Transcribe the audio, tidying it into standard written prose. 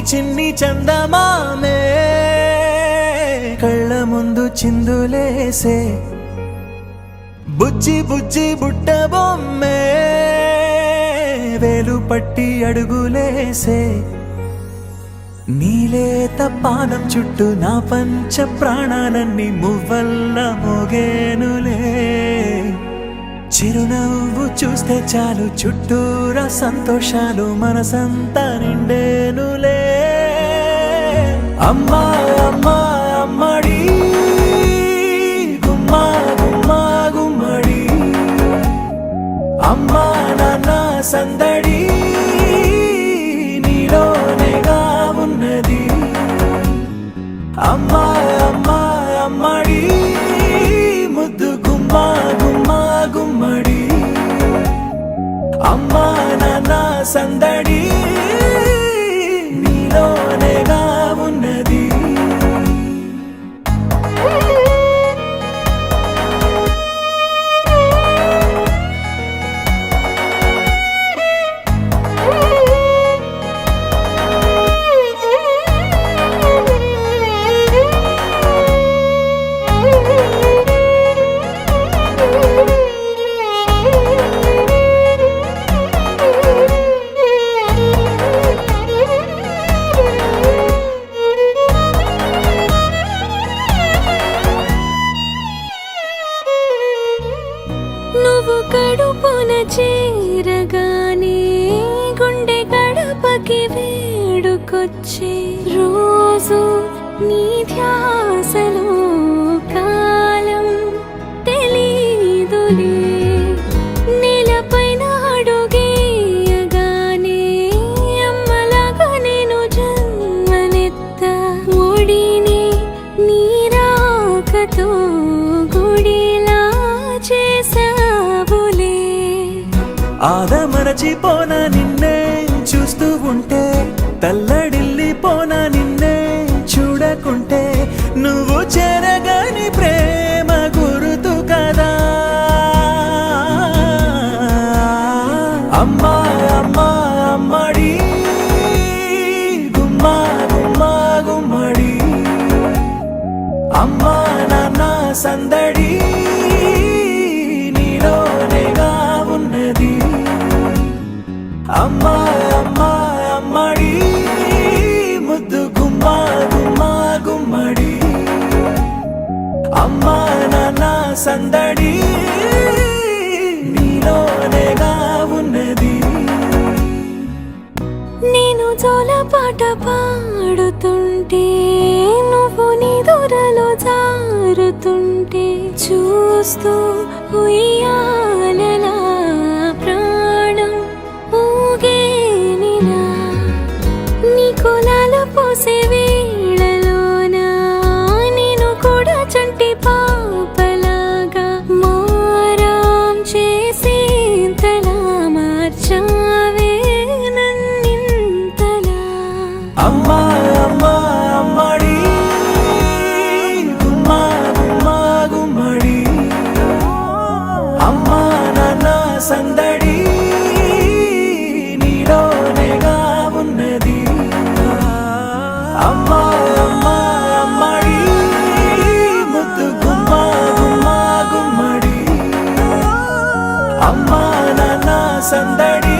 చిన్ని చందమామే కళ్ళ ముందు చిందులేసే బుజ్జి బుజ్జి బుట్ట బొమ్మే వేలు పట్టి అడుగులేసే నీలేత పానం చుట్టూ నా పంచ ప్రాణాలన్నీ మువ్వల్ల మోగేనులే చిరునవ్వు చూస్తే చాలు చుట్టూరా సంతోషాలు మనసంతా నిండేనులే అమ్మా అమ్మా అమ్మడి గుమ్మా గుమ్మా గుమ్మడి అమ్మా నాన్న సందడి నీలోనేగా ఉన్నది అమ్మా అమ్మా అమ్మడి ముద్దు గుమ్మా గుమ్మా గుమ్మడి అమ్మా నాన్న సందడి నీలోనేగా ఉన్నది నువ్వు కడుపున చేరగానే గుండె గడపకి వేడుకొచ్చే రోజు నీ ధ్యాసలో కాలం తెలీదులే నేలపైన అడుగేయగానే అమ్మలాగా నేను జన్మనెత్త ఒడిని నీ రాకతో గుడిలా చేసావులే ఆదమరచిపోనా నిన్నే చూస్తూ ఉంటే తల్లడిల్లిపోనా నిన్నే చూడకుంటే నువ్వు చెరగని ప్రేమ గురుతు కదా అమ్మా అమ్మా అమ్మడి గుమ్మా గుమ్మా గుమ్మడి అమ్మా నాన్న సందడి నీలోనేగా ఉన్నది అమ్మా అమ్మా అమ్మడి ముద్దు గుమ్మా గుమ్మా గుమ్మడి అమ్మా నాన్న సందడి నీలోనేగా ఉన్నది నేను జోలపాట పాడుతుంటే నువ్వు నిదురలో జారుతుంటే చూస్తూ ఉయ్యాలలా ప్రాణం ఊగేనిలా నీ కులాల పోసే వేళలోన నేను కూడా చంటి పాపలాగా మారాం చేసేంతలా మార్చావే నన్నింతలా అమ్మా అమ్మా అమ్మడి గుమ్మా గుమ్మా గుమ్మడి అమ్మా నాన్న సందడి నీలోనేగా ఉన్నది అమ్మా అమ్మా అమ్మడి ముద్దు గుమ్మా గుమ్మా గుమ్మడి అమ్మా నాన్న సందడి